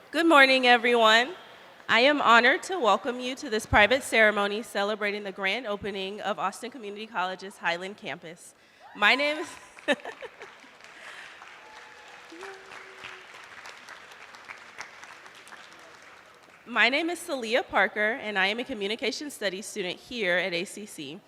Good morning, everyone. I am honored to welcome you to this private ceremony celebrating the grand opening of Austin Community College's Highland campus. My name is My name is Celia Parker, and I am a Communication Studies student here at ACC.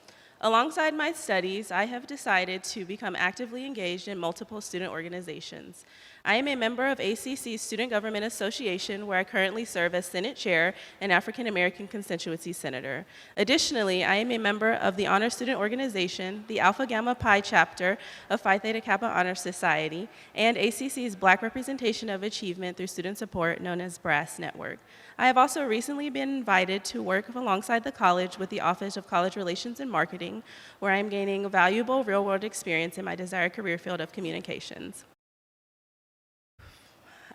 Alongside my studies, I have decided to become actively engaged in multiple student organizations. I am a member of ACC's Student Government Association, where I currently serve as Senate Chair and African American Constituency Senator. Additionally, I am a member of the Honor Student Organization, the Alpha Gamma Pi Chapter of Phi Theta Kappa Honor Society, and ACC's Black Representation of Achievement through Student Support, known as BRASS Network. I have also recently been invited to work alongside the college with the Office of College Relations and Marketing, where I am gaining valuable real-world experience in my desired career field of communications.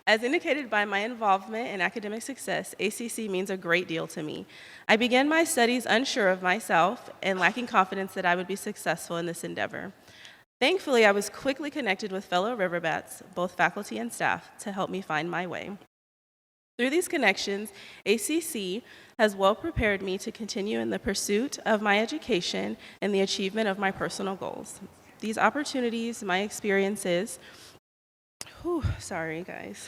As indicated by my involvement in academic success, ACC means a great deal to me. I began my studies unsure of myself and lacking confidence that I would be successful in this endeavor. Thankfully, I was quickly connected with fellow Riverbats, both faculty and staff, to help me find my way. Through these connections, ACC has well prepared me to continue in the pursuit of my education and the achievement of my personal goals. These opportunities, my experiences, sorry guys.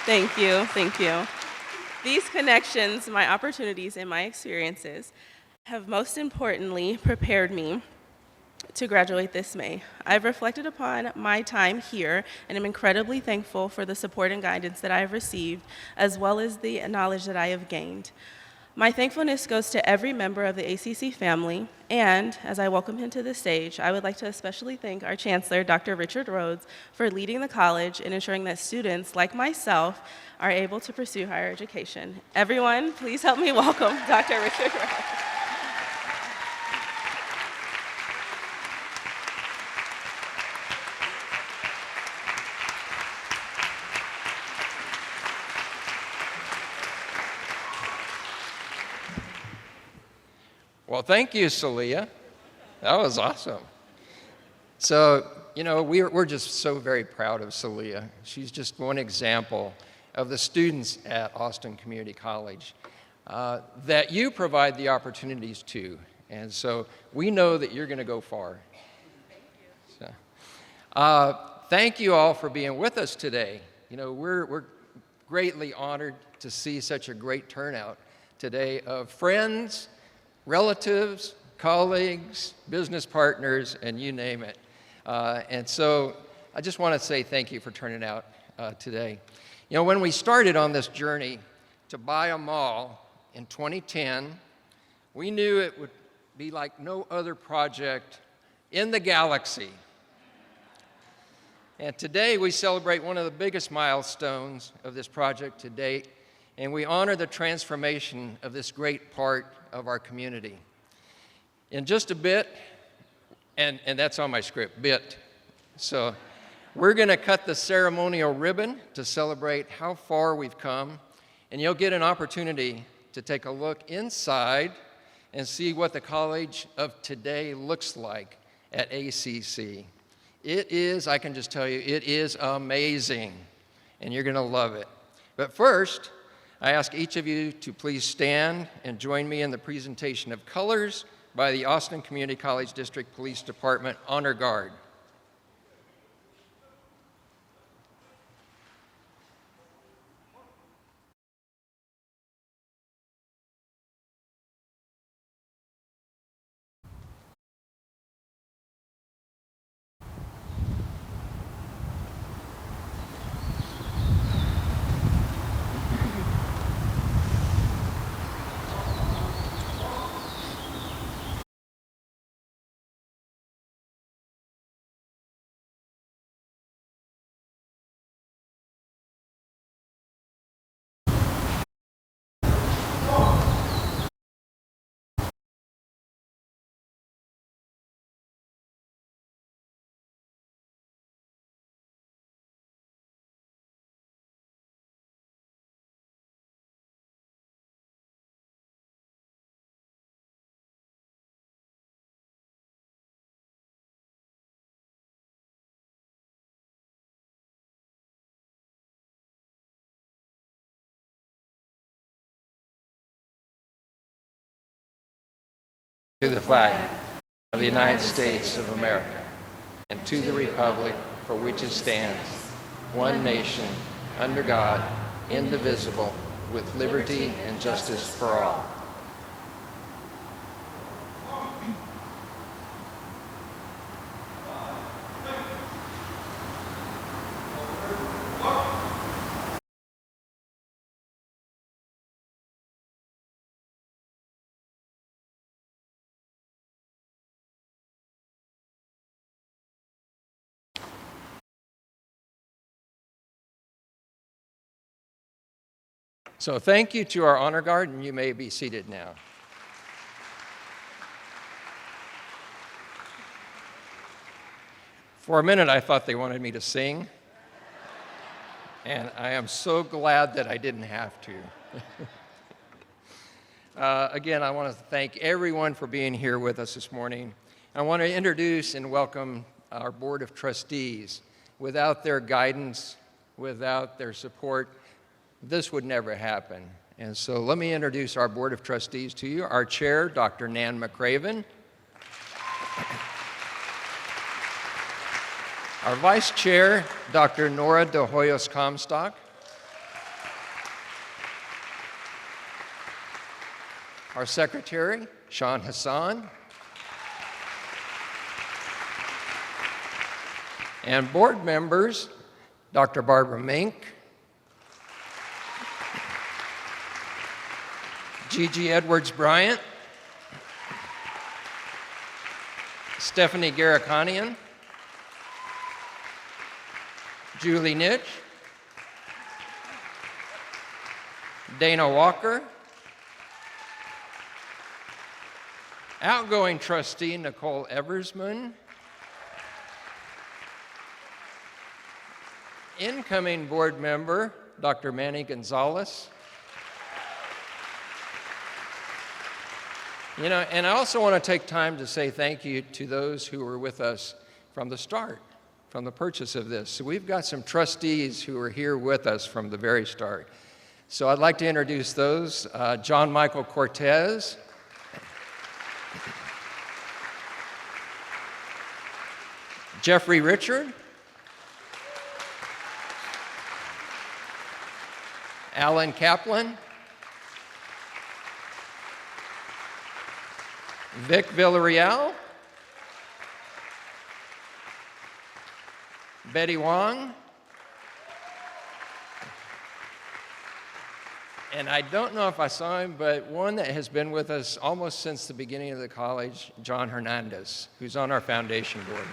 Thank you. These connections, my opportunities, and my experiences have most importantly prepared me to graduate this May. I've reflected upon my time here and am incredibly thankful for the support and guidance that I have received, as well as the knowledge that I have gained. My thankfulness goes to every member of the ACC family, and as I welcome him to the stage, I would like to especially thank our Chancellor, Dr. Richard Rhodes, for leading the college and ensuring that students, like myself, are able to pursue higher education. Everyone, please help me welcome Dr. Richard Rhodes. Well, thank you, Celia. That was awesome. So, we're just so very proud of Celia. She's just one example of the students at Austin Community College that you provide the opportunities to. And so we know that you're going to go far. Thank you. Thank you all for being with us today. We're greatly honored to see such a great turnout today of friends, relatives, colleagues, business partners, and you name it. And so I just want to say thank you for turning out today. When we started on this journey to buy a mall in 2010, we knew it would be like no other project in the galaxy. And today we celebrate one of the biggest milestones of this project to date, and we honor the transformation of this great part of our community. In just a bit, and that's on my script, bit. So we're going to cut the ceremonial ribbon to celebrate how far we've come, and you'll get an opportunity to take a look inside and see what the college of today looks like at ACC. It is, I can just tell you, it is amazing, and you're going to love it. But first, I ask each of you to please stand and join me in the presentation of colors by the Austin Community College District Police Department Honor Guard. to the flag of the United States of America, and to the republic for which it stands, one nation, under God, indivisible, with liberty and justice for all. So thank you to our honor guard, and you may be seated now. For a minute, I thought they wanted me to sing, and I am so glad that I didn't have to. Again, I want to thank everyone for being here with us this morning. I want to introduce and welcome our Board of Trustees. Without their guidance, without their support, this would never happen. And so let me introduce our Board of Trustees to you. Our chair, Dr. Nan McCraven. Our vice chair, Dr. Nora de Hoyos Comstock. Our secretary, Sean Hassan. And board members, Dr. Barbara Mink, Gigi Edwards-Bryant, Stephanie Garikanian, Julie Nitch, Dana Walker, outgoing trustee Nicole Eversman, incoming board member Dr. Manny Gonzalez. You know, and I also want to take time to say thank you to those who were with us from the start, from the purchase of this. So we've got some trustees who are here with us from the very start. So I'd like to introduce those. John Michael Cortez, Jeffrey Richard, Alan Kaplan, Vic Villarreal, Betty Wong, and I don't know if I saw him, but one that has been with us almost since the beginning of the college, John Hernandez, who's on our foundation board.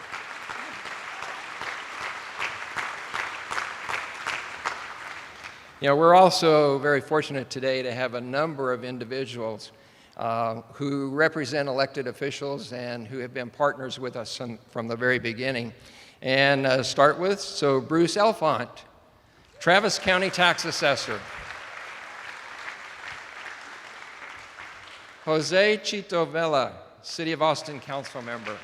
You know, we're also very fortunate today to have a number of individuals who represent elected officials and who have been partners with us from the very beginning. And start with, so Bruce Elfont, Travis County Tax Assessor. Jose Chito Vela, City of Austin Council Member.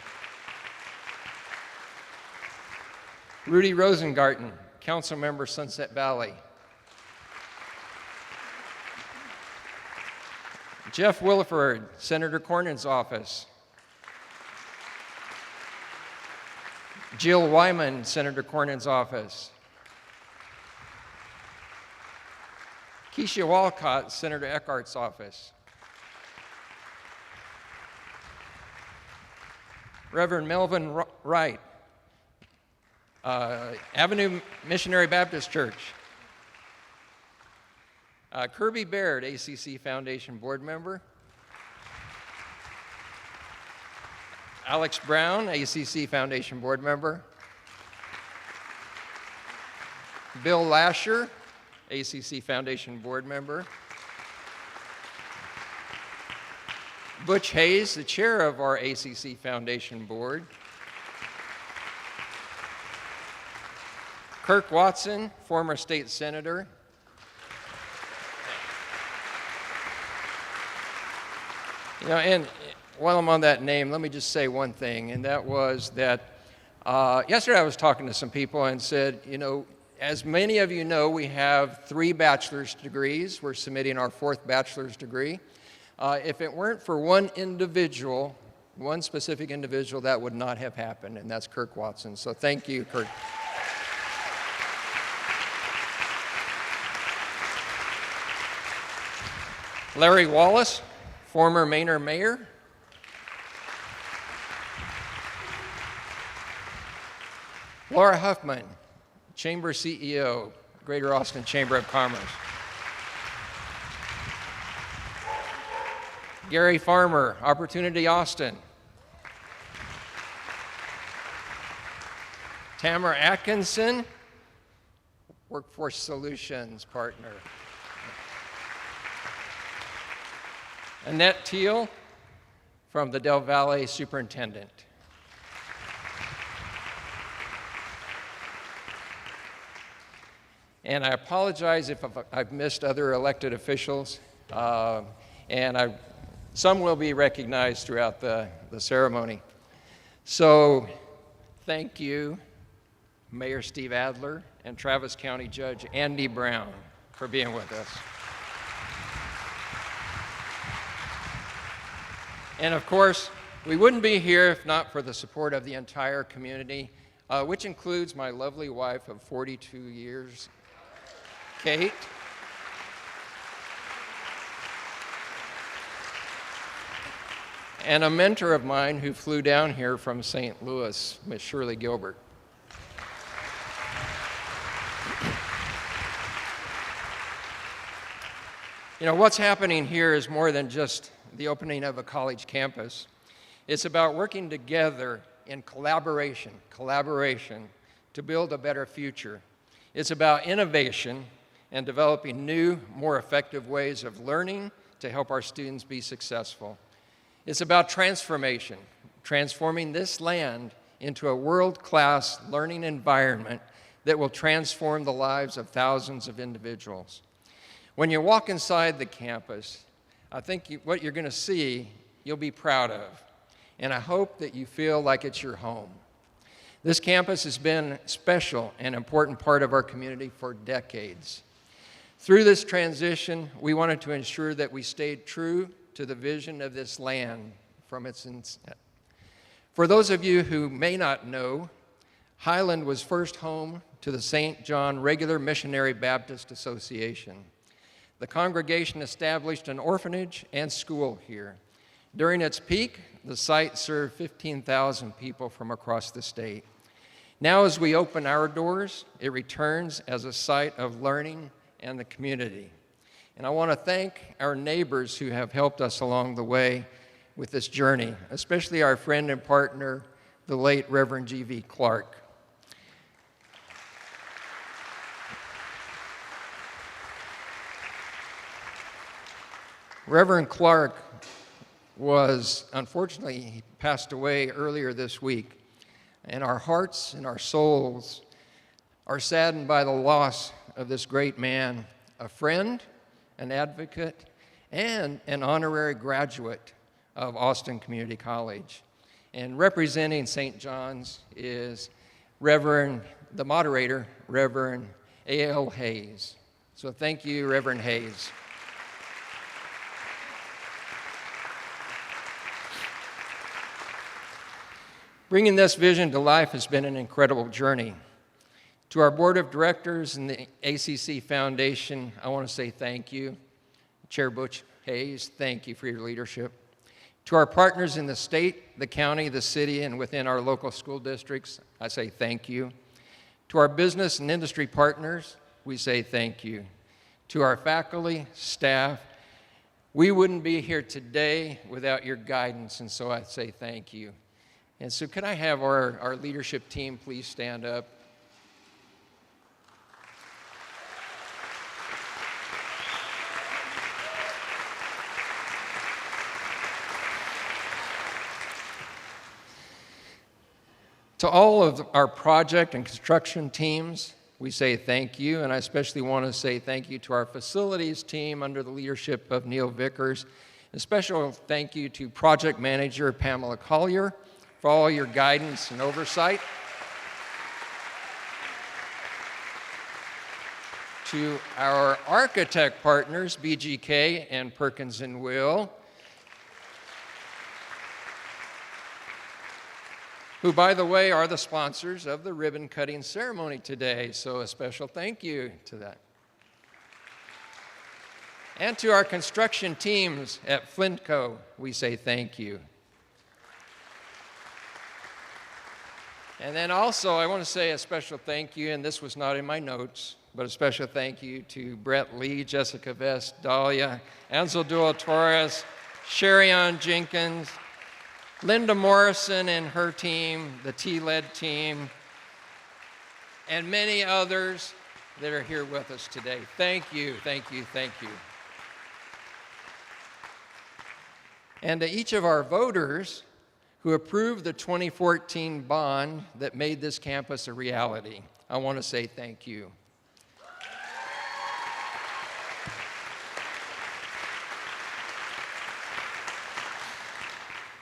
Rudy Rosengarten, Council Member, Sunset Valley. Jeff Williford, Senator Cornyn's office. Jill Wyman, Senator Cornyn's office. Keisha Walcott, Senator Eckhart's office. Reverend Melvin Wright, Avenue Missionary Baptist Church. Kirby Baird, ACC Foundation board member. Alex Brown, ACC Foundation board member. Bill Lasher, ACC Foundation board member. Butch Hayes, the chair of our ACC Foundation board. Kirk Watson, former state senator. You know, and while I'm on that name, let me just say one thing, and that was that yesterday I was talking to some people and said, you know, as many of you know, we have 3 bachelor's degrees. We're submitting our 4th bachelor's degree. If it weren't for one individual, one specific individual, that would not have happened, and that's Kirk Watson. So thank you, Kirk. Larry Wallace, former Manor Mayor. Laura Huffman, Chamber CEO, Greater Austin Chamber of Commerce. Gary Farmer, Opportunity Austin. Tamara Atkinson, Workforce Solutions partner. Annette Teal from the Del Valle Superintendent. And I apologize if I've missed other elected officials, and some will be recognized throughout the ceremony. So thank you, Mayor Steve Adler and Travis County Judge Andy Brown for being with us. And of course, we wouldn't be here if not for the support of the entire community, which includes my lovely wife of 42 years, Kate. And a mentor of mine who flew down here from St. Louis, Miss Shirley Gilbert. You know, what's happening here is more than just the opening of a college campus. It's about working together in collaboration to build a better future. It's about innovation and developing new, more effective ways of learning to help our students be successful. It's about transformation, transforming this land into a world-class learning environment that will transform the lives of thousands of individuals. When you walk inside the campus, I think what you're going to see, you'll be proud of. And I hope that you feel like it's your home. This campus has been a special and important part of our community for decades. Through this transition, we wanted to ensure that we stayed true to the vision of this land from its inception. For those of you who may not know, Highland was first home to the St. John Regular Missionary Baptist Association. The congregation established an orphanage and school here. During its peak, the site served 15,000 people from across the state. Now, as we open our doors, it returns as a site of learning and the community. And I want to thank our neighbors who have helped us along the way with this journey, especially our friend and partner, the late Reverend G.V. Clark. Reverend Clark unfortunately, he passed away earlier this week, and our hearts and our souls are saddened by the loss of this great man, a friend, an advocate, and an honorary graduate of Austin Community College. And representing St. John's is the moderator, Reverend A.L. Hayes. So thank you, Reverend Hayes. Bringing this vision to life has been an incredible journey. To our board of directors and the ACC Foundation, I want to say thank you. Chair Butch Hayes, thank you for your leadership. To our partners in the state, the county, the city, and within our local school districts, I say thank you. To our business and industry partners, we say thank you. To our faculty, staff, we wouldn't be here today without your guidance, and so I say thank you. And so could I have our leadership team please stand up? To all of our project and construction teams, we say thank you, and I especially want to say thank you to our facilities team under the leadership of Neil Vickers. A special thank you to project manager Pamela Collier for all your guidance and oversight. To our architect partners, BGK and Perkins & Will, who, by the way, are the sponsors of the ribbon cutting ceremony today. So a special thank you to that. And to our construction teams at Flintco, we say thank you. And then also, I want to say a special thank you, and this was not in my notes, but a special thank you to Brett Lee, Jessica Vest, Dahlia, Ansel Dual Torres, Sherry-Ann Jenkins, Linda Morrison and her team, the T-led team, and many others that are here with us today. Thank you, thank you, thank you. And to each of our voters who approved the 2014 bond that made this campus a reality, I want to say thank you.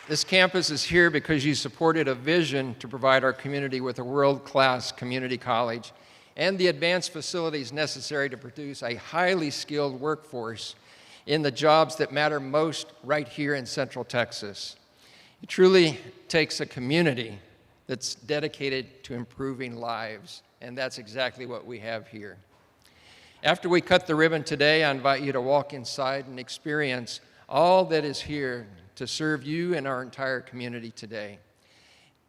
This campus is here because you supported a vision to provide our community with a world-class community college and the advanced facilities necessary to produce a highly skilled workforce in the jobs that matter most right here in Central Texas. It truly takes a community that's dedicated to improving lives, and that's exactly what we have here. After we cut the ribbon today, I invite you to walk inside and experience all that is here to serve you and our entire community today.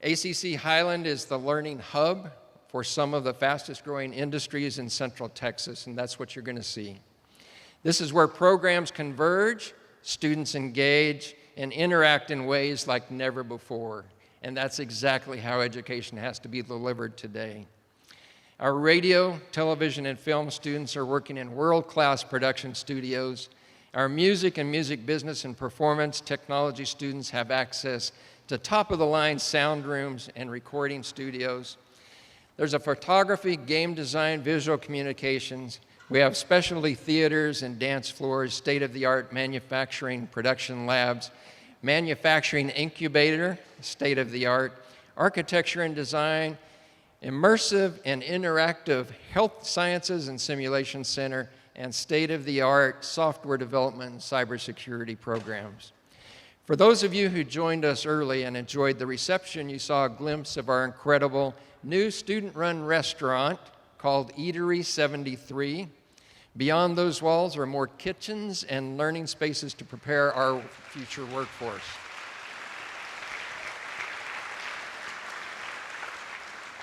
ACC Highland is the learning hub for some of the fastest growing industries in Central Texas, and that's what you're going to see. This is where programs converge, students engage, and interact in ways like never before, and that's exactly how education has to be delivered today. Our radio, television, and film students are working in world-class production studios. Our music and music business and performance technology students have access to top-of-the-line sound rooms and recording studios. There's a photography, game design, visual communications. We have specialty theaters and dance floors, state-of-the-art manufacturing production labs, manufacturing incubator, state-of-the-art, architecture and design, immersive and interactive health sciences and simulation center, and state-of-the-art software development and cybersecurity programs. For those of you who joined us early and enjoyed the reception, you saw a glimpse of our incredible new student-run restaurant called Eatery 73. Beyond those walls are more kitchens and learning spaces to prepare our future workforce.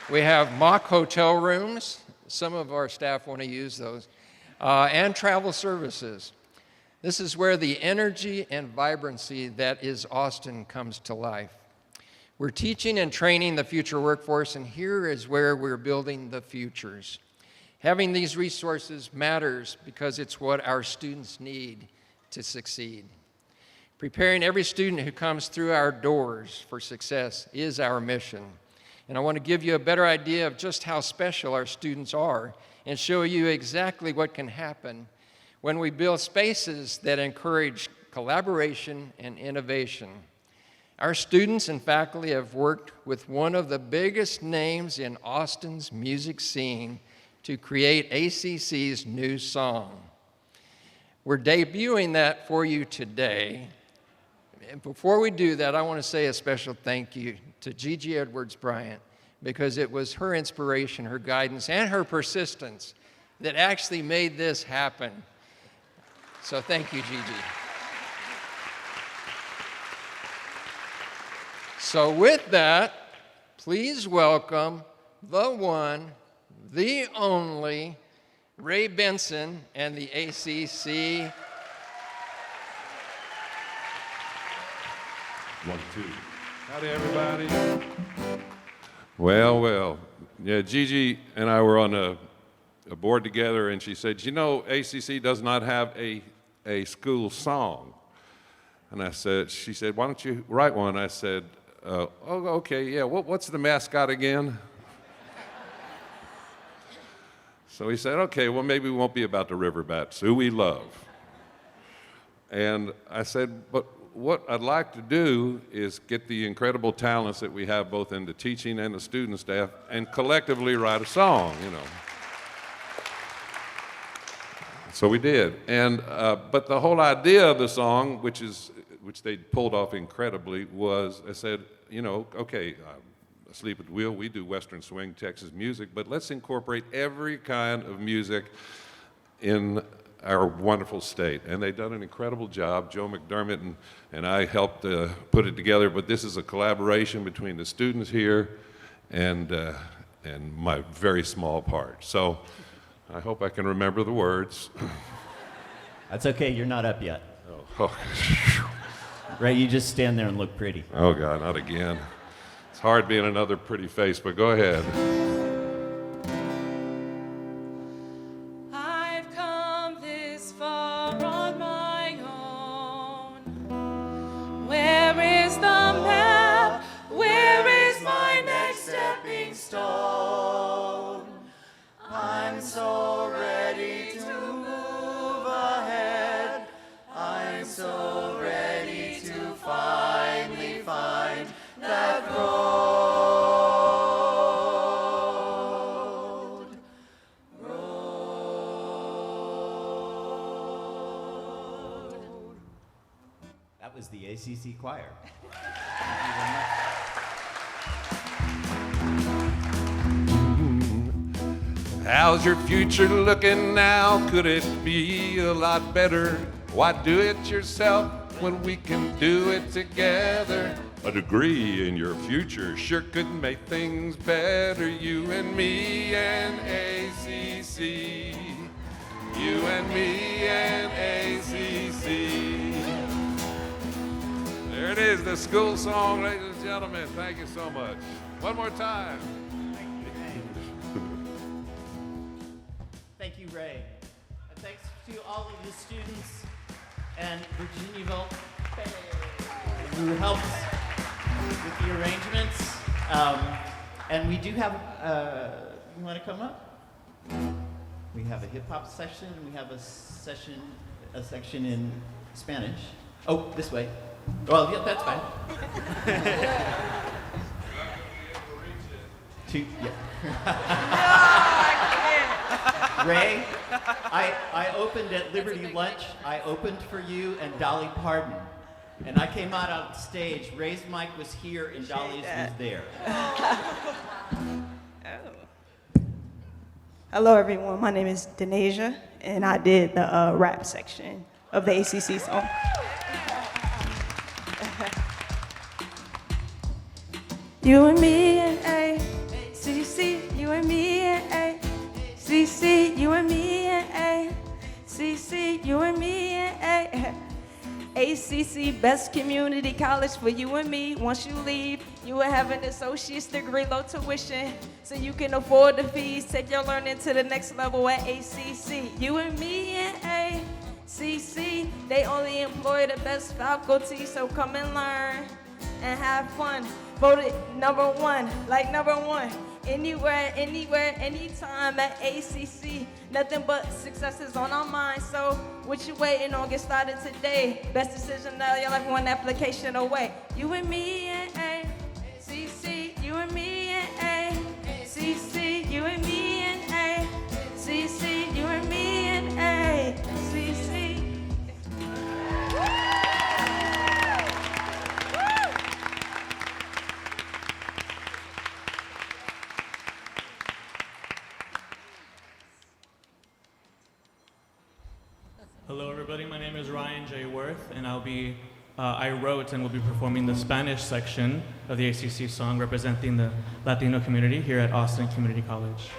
We have mock hotel rooms. Some of our staff want to use those. And travel services. This is where the energy and vibrancy that is Austin comes to life. We're teaching and training the future workforce, and here is where we're building the futures. Having these resources matters because it's what our students need to succeed. Preparing every student who comes through our doors for success is our mission. And I want to give you a better idea of just how special our students are and show you exactly what can happen when we build spaces that encourage collaboration and innovation. Our students and faculty have worked with one of the biggest names in Austin's music scene to create ACC's new song. We're debuting that for you today. And before we do that, I want to say a special thank you to Gigi Edwards-Bryant, because it was her inspiration, her guidance, and her persistence that actually made this happen. So thank you, Gigi. So with that, please welcome the one, the only, Ray Benson and the ACC. 1, 2. Howdy, everybody. Well. Yeah, Gigi and I were on a board together, and she said, you know, ACC does not have a school song. And she said, why don't you write one? I said, oh, okay, yeah, what's the mascot again? So he said, okay, well, maybe it won't be about the river bats, who we love. And I said, but what I'd like to do is get the incredible talents that we have both in the teaching and the student staff and collectively write a song, you know. So we did. And but the whole idea of the song, which they pulled off incredibly, was I said, you know, okay, asleep at the wheel. We do Western swing, Texas music, but let's incorporate every kind of music in our wonderful state. And they've done an incredible job. Joe McDermott and I helped put it together, but this is a collaboration between the students here and my very small part. So I hope I can remember the words. That's okay, you're not up yet. Oh, Ray, you just stand there and look pretty. oh God, not again. It's hard being another pretty face, but go ahead. I've come this far on my own. Where is the map? Where is my next stepping stone? I'm so ready to move ahead. I'm so ready to finally find that road. That was the ACC choir. How's your future looking now? Could it be a lot better? Why do it yourself when we can do it together? A degree in your future sure could make things better. You and me and ACC. You and me and ACC. There it is, the school song, ladies and gentlemen. Thank you so much. One more time. Thank you, Ray. And thanks to all of the students and Virginiaville who helped with the arrangements. And we do have, you want to come up? We have a hip hop section, and we have a section in Spanish. Oh, this way. Well, yeah, that's fine. Ray, I opened at Liberty Lunch. I opened for you and Dolly Parton. And I came out on stage. Ray's mic was here and Dolly's was there. Hello, everyone. My name is Denasia, and I did the rap section of the ACC song. You and me and ACC, you and me and ACC, you and me and ACC, you and me and ACC, best community college for you and me. Once you leave, you will have an associate's degree, low tuition, so you can afford the fees. Take your learning to the next level at ACC. You and me and ACC, they only employ the best faculty, so come and learn and have fun. Voted #1, like #1. Anywhere, anytime at ACC. Nothing but success is on our mind. So what you waiting on? Get started today. Best decision of your life, one application away. You and me and ACC. You and me and ACC. You and me and ACC. You and me and ACC. Hello, everybody. My name is Ryan J. Worth, and I wrote and will be performing the Spanish section of the ACC song representing the Latino community here at Austin Community College.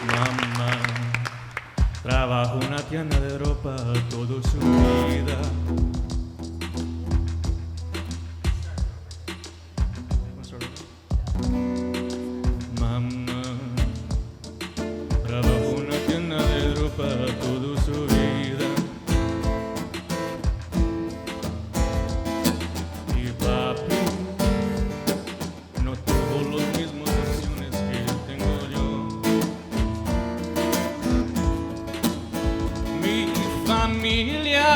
Mamá, trabajo una tienda de ropa toda su vida. Mamá, trabajo una tienda de ropa toda su vida. Y papi no tuvo las mismas opciones que tengo yo. Mi familia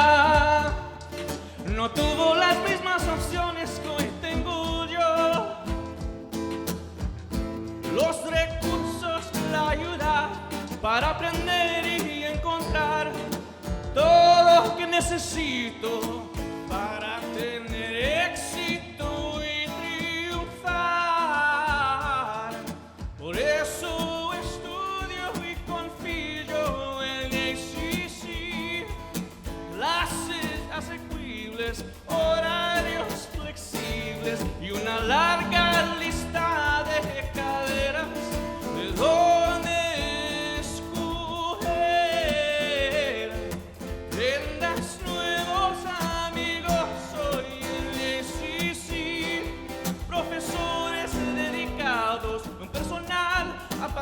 no tuvo las mismas opciones que hoy tengo yo. Los recursos, la ayuda para aprender y encontrar todo lo que necesito para tener éxito y triunfar.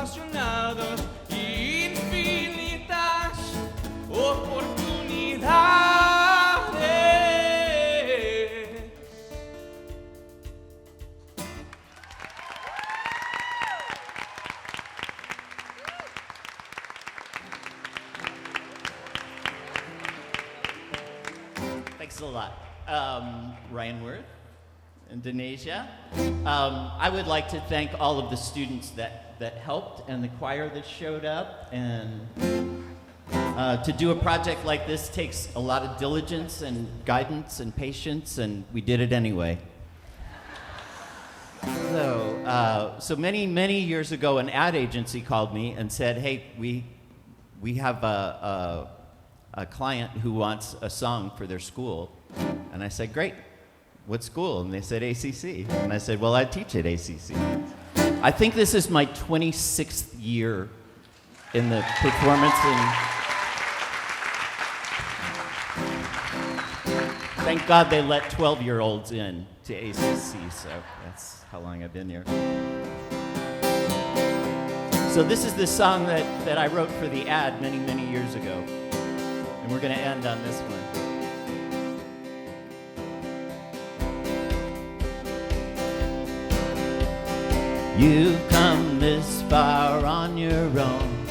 apaixonado e infinitas oportunidades. Thanks a lot. Ryan Worth and Denasia. I would like to thank all of the students that helped and the choir that showed up. And to do a project like this takes a lot of diligence and guidance and patience, and we did it anyway. So many years ago, an ad agency called me and said, "Hey, we have a client who wants a song for their school." And I said, "Great, what school?" And they said, "ACC." And I said, "Well, I teach at ACC." I think this is my 26th year in the performance, and thank God they let 12-year-olds in to ACC, so that's how long I've been here. So this is the song that I wrote for the ad many years ago. And we're going to end on this one. You've come this far on your own,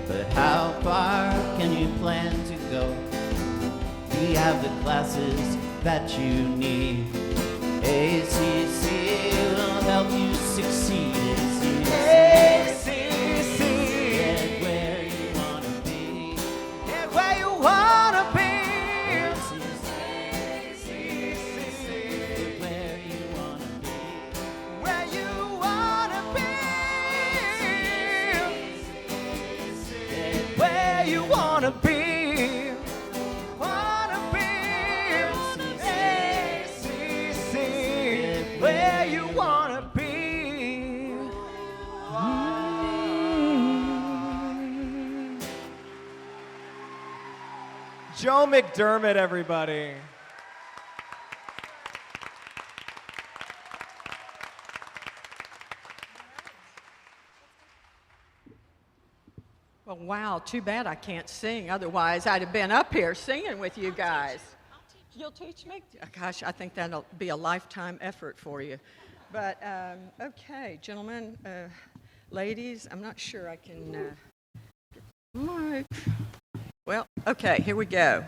but how far can you plan to go? We have the classes that you need. ACC will help you succeed. ACC. Get where you want to be. Get where you want to be. ACC. Get where you want to be. Where you want to be. Get where you want to be. Where you wanna be. Joe McDermott, everybody. Well, wow, too bad I can't sing. Otherwise, I'd have been up here singing with you guys. You'll teach me? Gosh, I think that'll be a lifetime effort for you. But, okay, gentlemen, ladies, I'm not sure I can get the mic. Well, okay, here we go.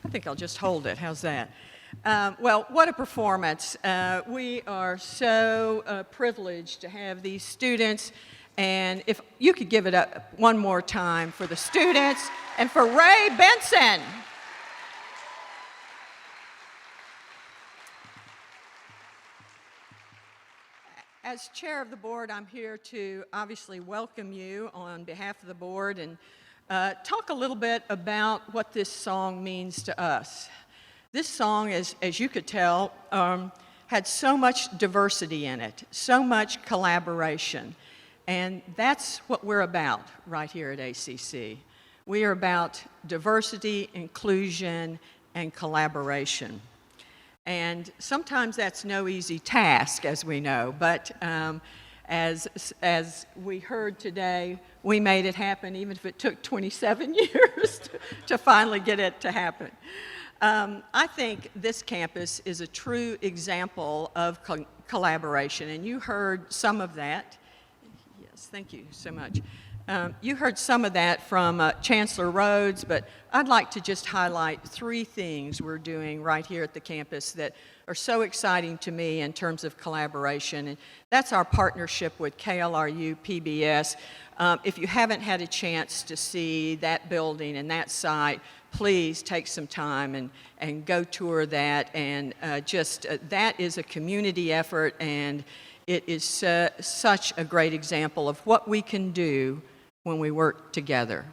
I think I'll just hold it. How's that? Well, what a performance. We are so privileged to have these students. And if you could give it up one more time for the students and for Ray Benson. As chair of the board, I'm here to obviously welcome you on behalf of the board and talk a little bit about what this song means to us. This song, as you could tell, had so much diversity in it, so much collaboration. And that's what we're about right here at ACC. We are about diversity, inclusion, and collaboration. And sometimes that's no easy task, as we know, but as we heard today, we made it happen, even if it took 27 years to finally get it to happen. I think this campus is a true example of collaboration, and you heard some of that. Yes, thank you so much. You heard some of that from Chancellor Rhodes, but I'd like to just highlight 3 things we're doing right here at the campus that are so exciting to me in terms of collaboration. And that's our partnership with KLRU PBS. If you haven't had a chance to see that building and that site, please take some time and go tour that. And that is a community effort, and it is such a great example of what we can do when we work together,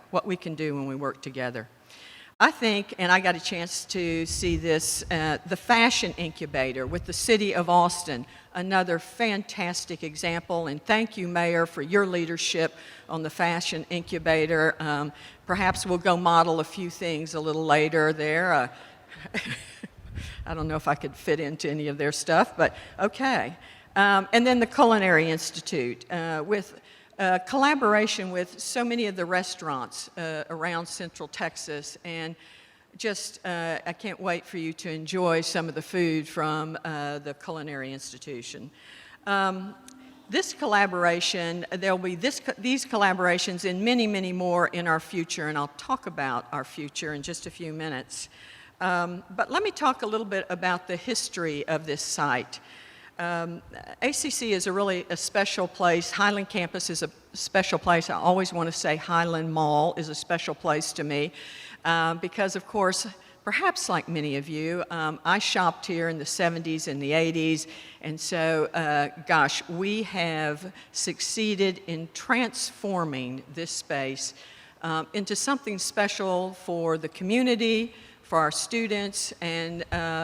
I think, and I got a chance to see this, the Fashion Incubator with the City of Austin, another fantastic example, and thank you, Mayor, for your leadership on the Fashion Incubator. Perhaps we'll go model a few things a little later there. I don't know if I could fit into any of their stuff, but okay. And then the Culinary Institute with collaboration with so many of the restaurants around Central Texas, and just I can't wait for you to enjoy some of the food from the Culinary Institution. This collaboration, there'll be these collaborations and many, many more in our future, and I'll talk about our future in just a few minutes. But let me talk a little bit about the history of this site. ACC is really a special place. Highland campus is a special place. I always want to say Highland Mall is a special place to me because, of course, perhaps like many of you, I shopped here in the 70s and the 80s, and so, gosh, we have succeeded in transforming this space into something special for the community, for our students, and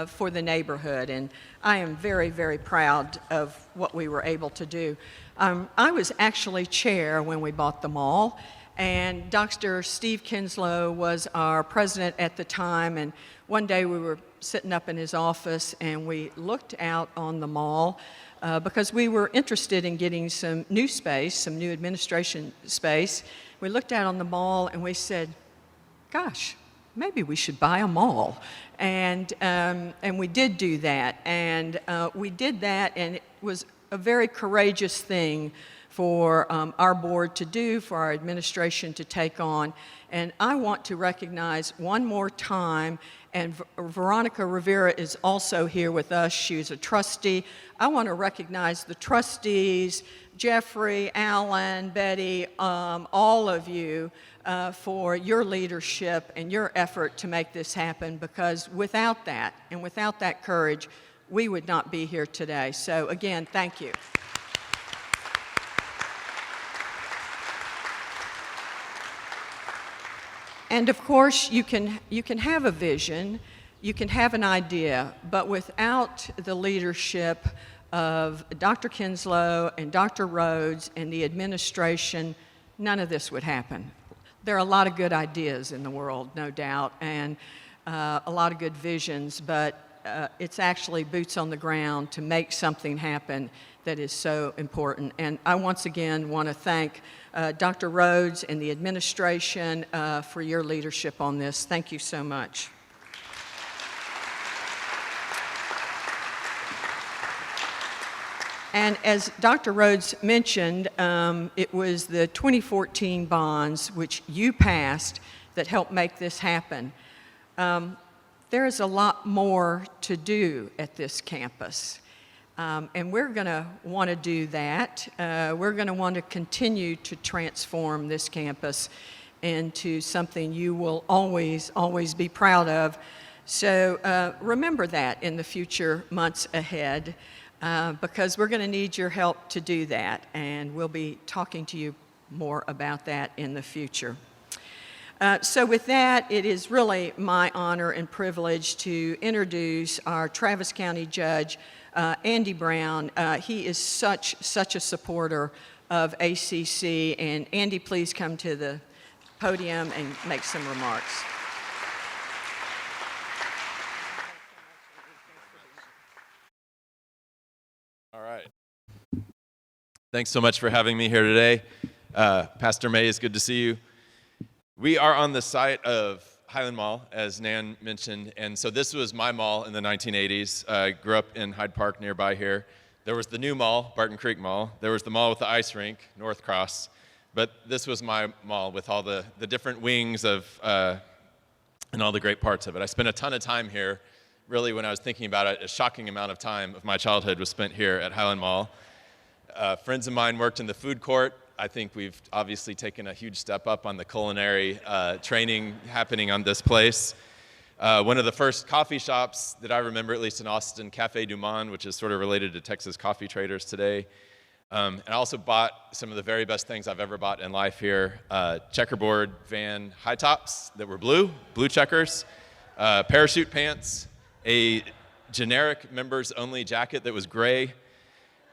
for the neighborhood. And I am very, very proud of what we were able to do. I was actually chair when we bought the mall, and Dr. Steve Kinslow was our president at the time, and one day we were sitting up in his office and we looked out on the mall because we were interested in getting some new space, some new administration space. We looked out on the mall and we said, gosh, maybe we should buy a mall. And we did do that, and we did that, and it was a very courageous thing for our board to do, for our administration to take on. And I want to recognize one more time, and Veronica Rivera is also here with us. She's a trustee. I want to recognize the trustees, Jeffrey, Alan, Betty, all of you for your leadership and your effort to make this happen, because without that, and without that courage, we would not be here today. So again, thank you. And of course, you can have a vision, you can have an idea, but without the leadership of Dr. Kinslow and Dr. Rhodes and the administration, none of this would happen. There are a lot of good ideas in the world, no doubt, and a lot of good visions, but it's actually boots on the ground to make something happen that is so important. And I once again want to thank Dr. Rhodes and the administration for your leadership on this. Thank you so much. And as Dr. Rhodes mentioned, it was the 2014 bonds which you passed that helped make this happen. There is a lot more to do at this campus, and we're going to want to do that. We're going to want to continue to transform this campus into something you will always, always be proud of. So remember that in the future months ahead, because we're going to need your help to do that, and we'll be talking to you more about that in the future. So with that, it is really my honor and privilege to introduce our Travis County Judge, Andy Brown. He is such a supporter of ACC, and Andy, please come to the podium and make some remarks. All right. Thanks so much for having me here today. Pastor May, it's good to see you. We are on the site of Highland Mall, as Nan mentioned, and so this was my mall in the 1980s. I grew up in Hyde Park nearby here. There was the new mall, Barton Creek Mall. There was the mall with the ice rink, North Cross, but this was my mall with all the different wings of and all the great parts of it. I spent a ton of time here. Really, when I was thinking about it, a shocking amount of time of my childhood was spent here at Highland Mall. Friends of mine worked in the food court. I think we've obviously taken a huge step up on the culinary training happening on this place. One of the first coffee shops that I remember, at least in Austin, Cafe Du Monde, which is sort of related to Texas coffee traders today. And I also bought some of the very best things I've ever bought in life here. Checkerboard van high tops that were blue checkers, parachute pants, a generic members only jacket that was gray,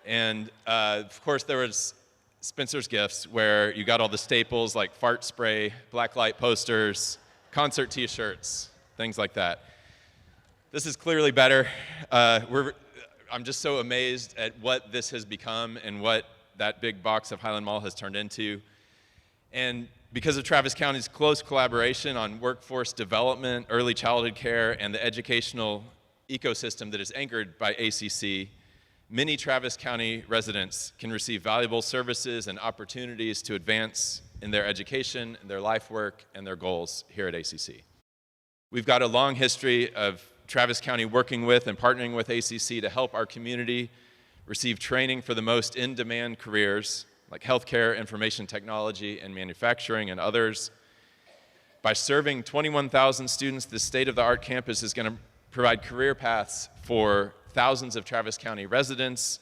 and of course there was Spencer's Gifts, where you got all the staples like fart spray, blacklight posters, concert t-shirts, things like that. This is clearly better. I'm just so amazed at what this has become and what that big box of Highland Mall has turned into. And because of Travis County's close collaboration on workforce development, early childhood care, and the educational ecosystem that is anchored by ACC, many Travis County residents can receive valuable services and opportunities to advance in their education, their life work, and their goals here at ACC. We've got a long history of Travis County working with and partnering with ACC to help our community receive training for the most in-demand careers like healthcare, information technology, and manufacturing, and others. By serving 21,000 students, the state-of-the-art campus is going to provide career paths for thousands of Travis County residents,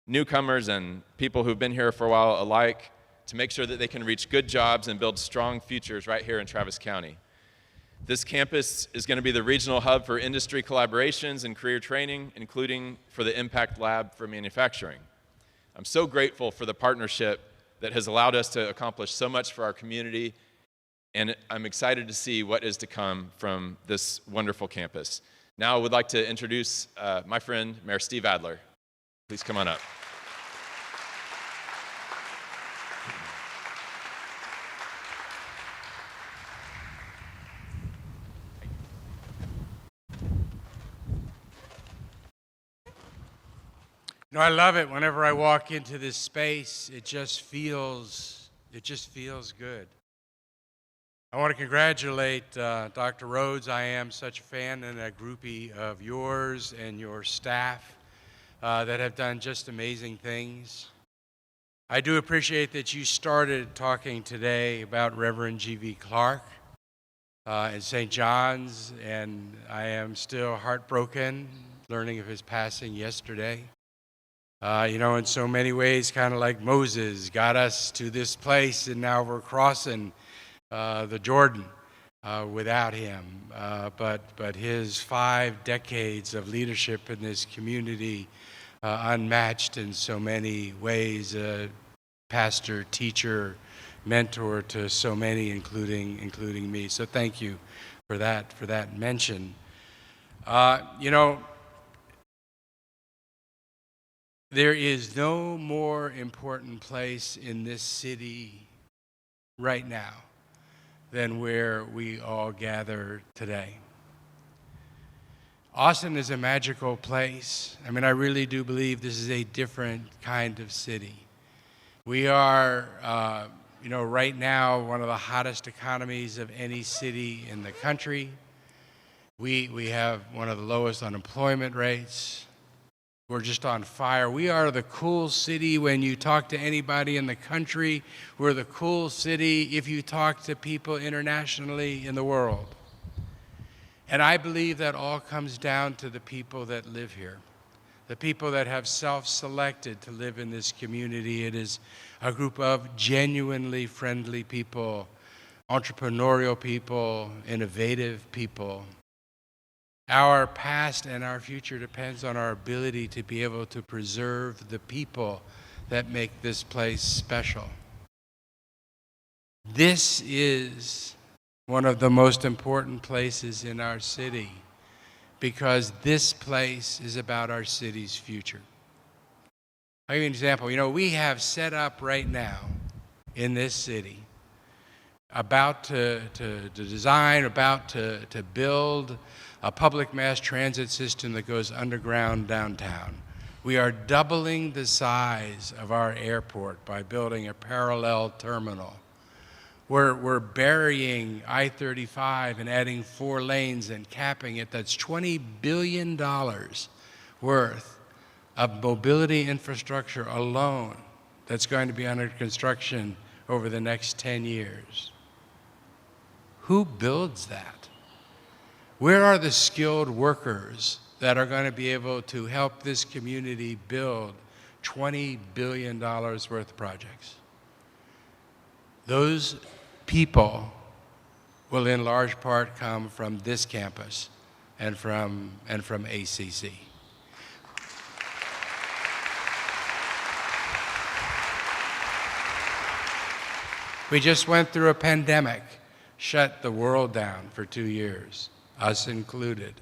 newcomers, and people who've been here for a while alike, to make sure that they can reach good jobs and build strong futures right here in Travis County. This campus is going to be the regional hub for industry collaborations and career training, including for the Impact Lab for manufacturing. I'm so grateful for the partnership that has allowed us to accomplish so much for our community, and I'm excited to see what is to come from this wonderful campus. Now I would like to introduce my friend, Mayor Steve Adler. Please come on up. You know, I love it. Whenever I walk into this space, it just feels good. I want to congratulate Dr. Rhodes. I am such a fan and a groupie of yours and your staff that have done just amazing things. I do appreciate that you started talking today about Reverend G.V. Clark in St. John's, and I am still heartbroken learning of his passing yesterday. You know, in so many ways, kind of like Moses got us to this place, and now we're crossing the Jordan without him. But his 5 decades of leadership in this community, unmatched in so many ways, pastor, teacher, mentor to so many, including me. So thank you for that mention. You know, there is no more important place in this city right now than where we all gather today. Austin is a magical place. I mean, I really do believe this is a different kind of city. We are, you know, right now one of the hottest economies of any city in the country. We have one of the lowest unemployment rates. We're just on fire. We are the cool city when you talk to anybody in the country. We're the cool city if you talk to people internationally in the world. And I believe that all comes down to the people that live here, the people that have self-selected to live in this community. It is a group of genuinely friendly people, entrepreneurial people, innovative people. Our past and our future depends on our ability to be able to preserve the people that make this place special. This is one of the most important places in our city because this place is about our city's future. I'll give you an example. You know, we have set up right now in this city about to design, about to build a public mass transit system that goes underground downtown. We are doubling the size of our airport by building a parallel terminal. We're burying I-35 and adding 4 lanes and capping it. That's $20 billion worth of mobility infrastructure alone that's going to be under construction over the next 10 years. Who builds that? Where are the skilled workers that are going to be able to help this community build $20 billion worth of projects? Those people will in large part come from this campus and from ACC. We just went through a pandemic, shut the world down for 2 years, us included.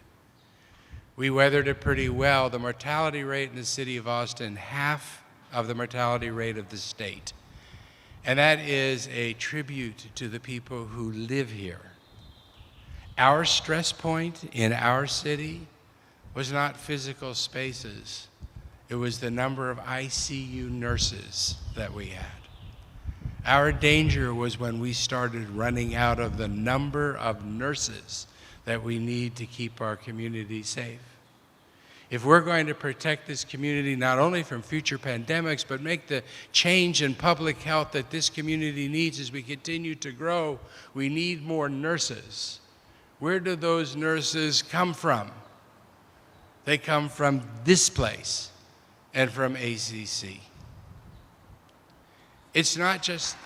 We weathered it pretty well. The mortality rate in the city of Austin, half of the mortality rate of the state. And that is a tribute to the people who live here. Our stress point in our city was not physical spaces. It was the number of ICU nurses that we had. Our danger was when we started running out of the number of nurses that we need to keep our community safe. If we're going to protect this community not only from future pandemics, but make the change in public health that this community needs as we continue to grow, we need more nurses. Where do those nurses come from? They come from this place and from ACC. It's not just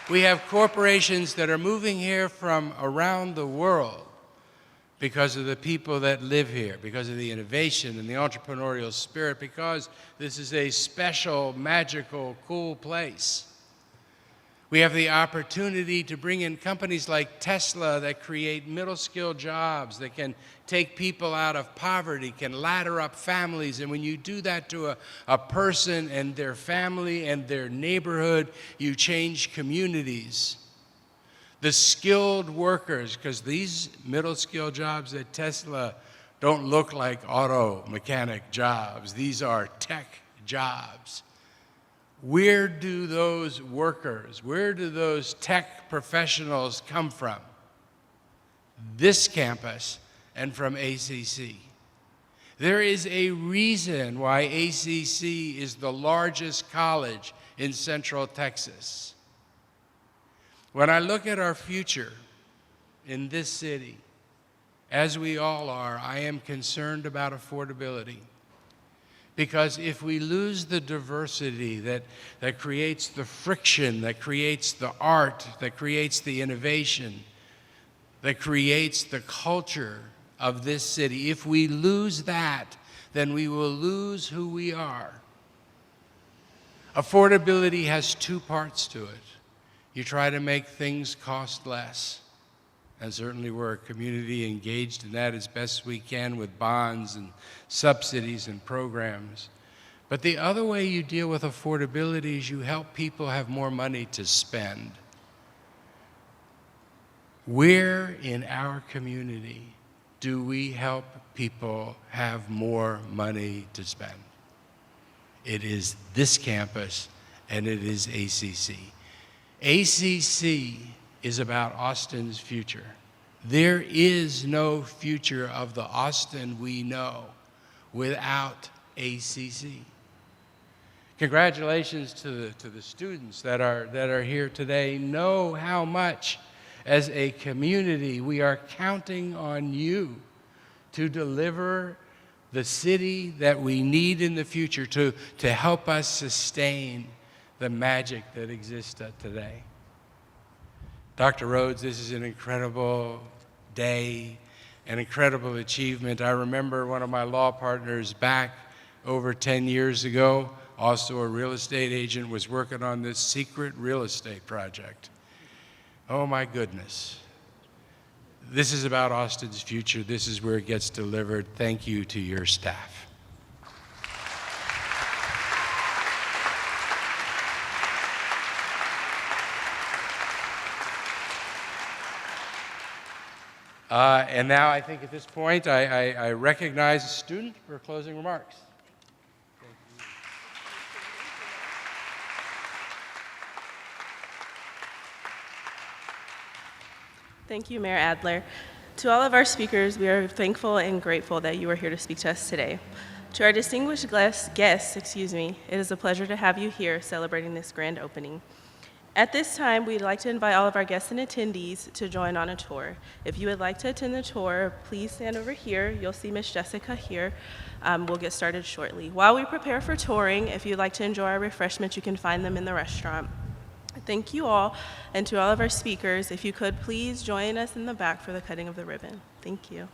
we have corporations that are moving here from around the world because of the people that live here, because of the innovation and the entrepreneurial spirit, because this is a special, magical, cool place. We have the opportunity to bring in companies like Tesla that create middle-skill jobs, that can take people out of poverty, can ladder up families. And when you do that to a person and their family and their neighborhood, you change communities. The skilled workers, because these middle-skill jobs at Tesla don't look like auto mechanic jobs. These are tech jobs. Where do those workers, where do those tech professionals come from? This campus and from ACC. There is a reason why ACC is the largest college in Central Texas. When I look at our future in this city, as we all are, I am concerned about affordability. Because if we lose the diversity that creates the friction, that creates the art, that creates the innovation, that creates the culture of this city, if we lose that, then we will lose who we are. Affordability has two parts to it. You try to make things cost less. And certainly we're a community engaged in that as best we can with bonds and subsidies and programs. But the other way you deal with affordability is you help people have more money to spend. Where in our community do we help people have more money to spend? It is this campus and it is ACC. ACC is about Austin's future. There is no future of the Austin we know without ACC. Congratulations to the students that are here today. Know how much, as a community, we are counting on you to deliver the city that we need in the future to help us sustain the magic that exists today. Dr. Rhodes, this is an incredible day, an incredible achievement. I remember one of my law partners back over 10 years ago, also a real estate agent, was working on this secret real estate project. Oh my goodness. This is about Austin's future. This is where it gets delivered. Thank you to your staff. And now I think at this point I recognize a student for closing remarks. Thank you, Mayor Adler. To all of our speakers, we are thankful and grateful that you are here to speak to us today. To our distinguished guests, it is a pleasure to have you here celebrating this grand opening. At this time, we'd like to invite all of our guests and attendees to join on a tour. If you would like to attend the tour, please stand over here. You'll see Miss Jessica here. We'll get started shortly. While we prepare for touring, if you'd like to enjoy our refreshments, you can find them in the restaurant. Thank you all, and to all of our speakers, if you could please join us in the back for the cutting of the ribbon. Thank you.